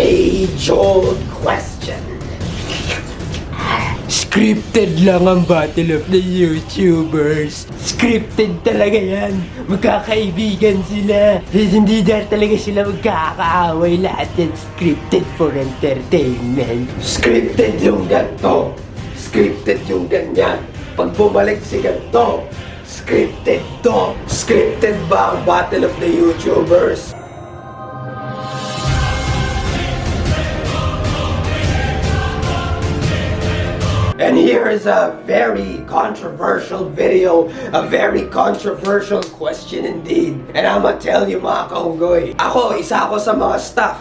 age-old question. Scripted lang ang battle of the YouTubers. Scripted talaga yan. Magkakaibigan sila. Hindi dahil talaga sila magkakaaway. Lahat yan scripted for entertainment. Scripted yung ganito. Scripted yung ganyan. Pag bumalik si ganito, scripted to. Scripted ba ang battle of the YouTubers? And here is a very controversial video, a very controversial question indeed. And I'ma tell you mga kaunggoy, isa ako sa mga staff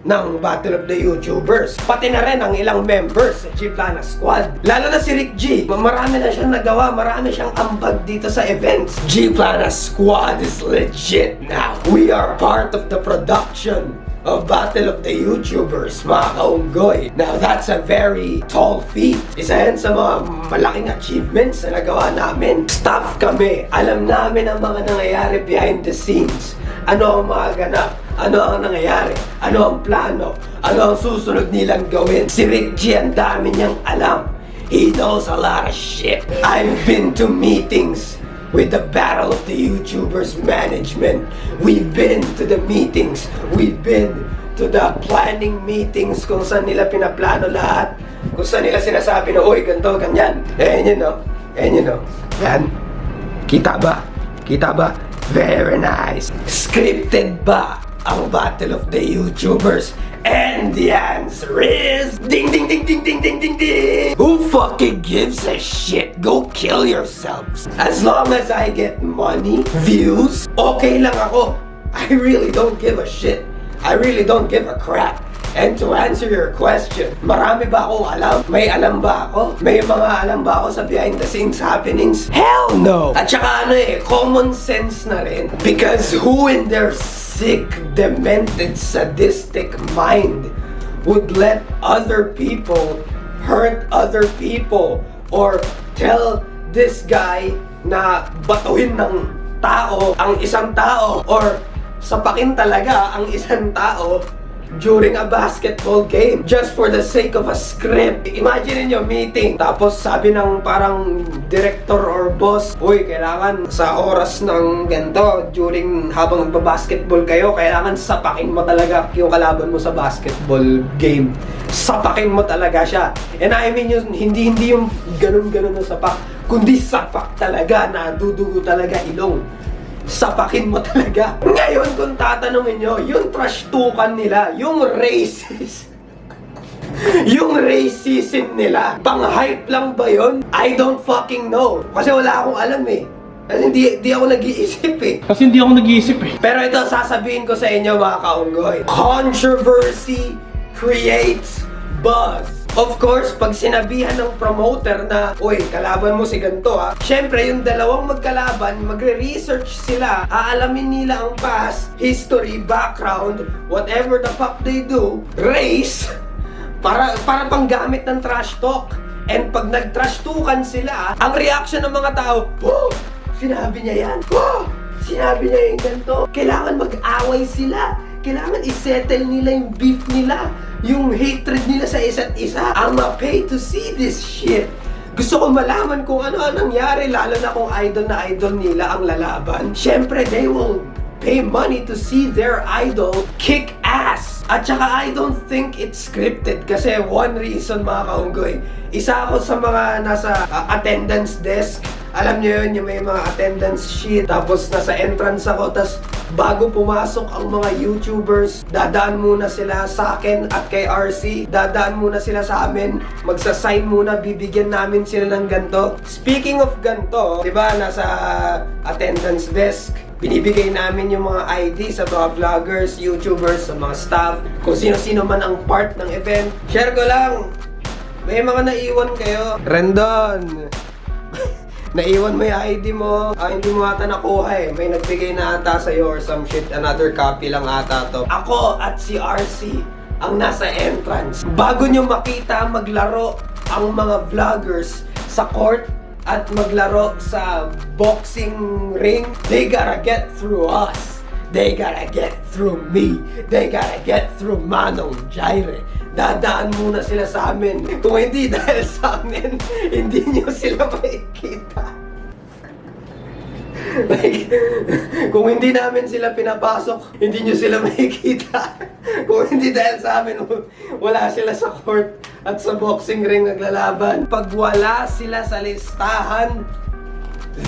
ng Battle of the YouTubers. Pati na rin ang ilang members sa G Plana Squad. Lalo na si Rick G. Marami na siyang nagawa, marami siyang ambag dito sa events. G Plana Squad is legit now. We are part of the production of Battle of the YouTubers, mga kaunggoy. Now that's a very tall feat. Isa yan sa mga malaking achievements na nagawa namin. Staff kami. Alam namin ang mga nangyayari behind the scenes. Ano ang mga ganap? Ano ang nangyayari? Ano ang plano? Ano ang susunod nilang gawin? Si Rick G, ang dami niyang alam. He knows a lot of shit. I've been to meetings with the Battle of the YouTubers management. We've been to the meetings. We've been to the planning meetings kung saan nila pinaplano lahat. Kung saan nila sinasabi na, uy, ganito, ganyan. And you know. Yan. Kita ba? Kita ba? Very nice. Scripted ba ang Battle of the YouTubers? And the answer is ding ding ding ding ding ding ding ding. Who fucking gives a shit? Go kill yourselves. As long as I get money, views, okay lang ako. I really don't give a shit. I really don't give a crap. And to answer your question, marami ba akong alam? May alam ba ako? May mga alam ba ako sa behind the scenes happenings? Hell no! At saka common sense na rin. Because who in their sick, demented, sadistic mind would let other people hurt other people or tell this guy na batuhin ng tao ang isang tao or sapakin talaga ang isang tao during a basketball game just for the sake of a script. Imagine niyo meeting tapos sabi ng parang director or boss, uy, kailangan sa oras ng ganito during habang nagba-basketball kayo, kailangan sapakin mo talaga yung kalaban mo sa basketball game. Sapakin mo talaga siya. And I mean yung hindi yung ganun-ganun na sapak, kundi sapak talaga na dudugo talaga ilong. Sapakin mo talaga. Ngayon kung tatanungin nyo, yung trash-tukan nila, yung racist, yung racism nila, pang-hype lang ba yun? I don't fucking know. Kasi wala akong alam eh. Kasi hindi ako nag-iisip eh. Pero ito, sasabihin ko sa inyo mga kaunggoy. Controversy creates buzz. Of course, pag sinabihan ng promoter na, uy, kalaban mo si ganito ha. Syempre, yung dalawang magkalaban, magre-research sila, aalamin nila ang past, history, background, whatever the fuck they do, race, para panggamit ng trash talk. And pag nag-trash talkan sila, ang reaction ng mga tao, oh, sinabi niya yan, oh, sinabi niya yung ganito. Kailangan mag-away sila. Kailangan isettle nila yung beef nila, yung hatred nila sa isa't isa. I'ma pay to see this shit. Gusto ko malaman kung ano ang nangyari, lalo na kung idol na idol nila ang lalaban. Syempre, they will pay money to see their idol kick ass. At saka I don't think it's scripted kasi one reason mga kaunggoy, isa ako sa mga nasa attendance desk. Alam niyo yun, yung may mga attendance sheet. Tapos nasa entrance ako. Tapos bago pumasok ang mga YouTubers, dadaan muna sila sa akin at kay RC. Dadaan muna sila sa amin. Magsasign muna, bibigyan namin sila ng ganto. Speaking of ganto, di ba, nasa attendance desk, binibigay namin yung mga ID sa mga vloggers, YouTubers, sa mga staff, kung sino-sino man ang part ng event. Share ko lang, may mga naiwan kayo. Rendon! Naiwan mo yung ID mo, hindi mo ata nakuha eh. May nagbigay na ata sa'yo or some shit, another copy lang ata to. Ako at si RC ang nasa entrance. Bago nyo makita maglaro ang mga vloggers sa court at maglaro sa boxing ring, they gotta get through us. They gotta get through me. They gotta get through Manong Jaire. Dadaan muna sila sa amin. Kung hindi dahil sa amin, hindi nyo sila makikita. Like, kung hindi namin sila pinapasok, hindi nyo sila makikita. Kung hindi dahil sa amin, wala sila sa court at sa boxing ring naglalaban. Pag wala sila sa listahan,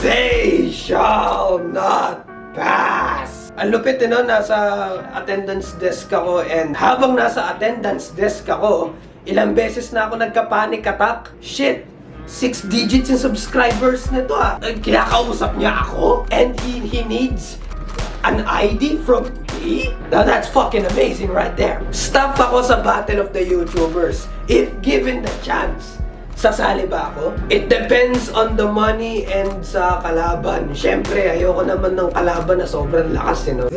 they shall not pass. Ang lupit no, nasa attendance desk ako, and habang nasa attendance desk ako, ilang beses na ako nagka-panic attack. Shit! 6 digits yung subscribers nito ah. Kinakausap niya ako? And he needs an ID from me? Now that's fucking amazing right there. Staff ako sa Battle of the YouTubers. If given the chance, sasali ba ako? It depends on the money and sa kalaban. Siyempre, ayoko naman ng kalaban na sobrang lakas, you know?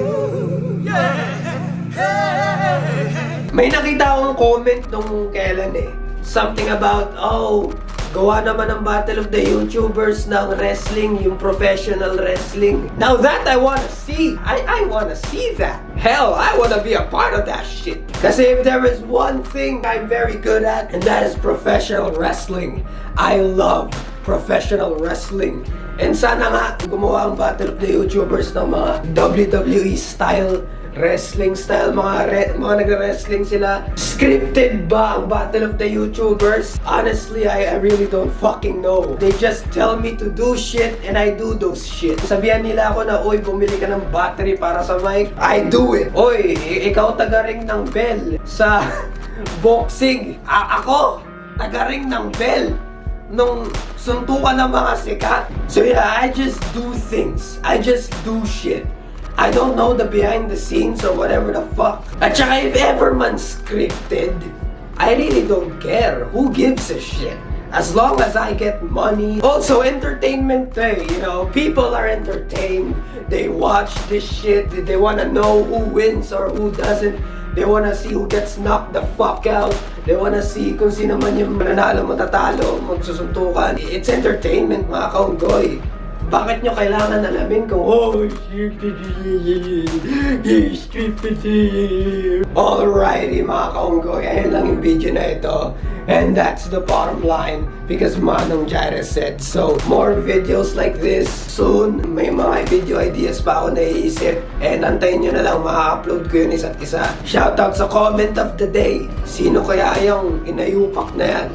May nakita akong comment nung kailan eh. Something about, oh, gawa naman ng Battle of the YouTubers ng wrestling, yung professional wrestling. Now that I wanna see. I wanna see that. Hell, I wanna be a part of that shit. Kasi if there is one thing I'm very good at, and that is professional wrestling. I love professional wrestling. And sana nga, gumawa ang Battle of the YouTubers ng mga WWE style wrestling style, mga nagre-wrestling sila. Scripted ba ang Battle of the YouTubers? Honestly, I really don't fucking know. They just tell me to do shit and I do those shit. Sabihan nila ako na, oy, bumili ka ng battery para sa mic. I do it. Oy, ikaw taga-ring ng bell sa boxing. Ako, taga-ring ng bell nung suntukan ng mga sikat. So yeah, I just do things. I just do shit. I don't know the behind the scenes or whatever the fuck. At saka if ever man scripted, I really don't care. Who gives a shit? As long as I get money. Also, entertainment day, you know. People are entertained. They watch this shit. They wanna know who wins or who doesn't. They wanna see who gets knocked the fuck out. They wanna see kung sino man yung mananalo, matatalo, magsusuntukan. It's entertainment, mga kaunggoy. Bakit nyo kailangan alamin kung, oh, alrighty mga kaunggoy, ayun lang yung video na ito. And that's the bottom line, because Manong Jaire said so. More videos like this soon. May mga video ideas pa ako naiisip. And antayin nyo na lang, ma-upload ko yun isa't isa. Shoutout sa comment of the day. Sino kaya yung inayupak na yan?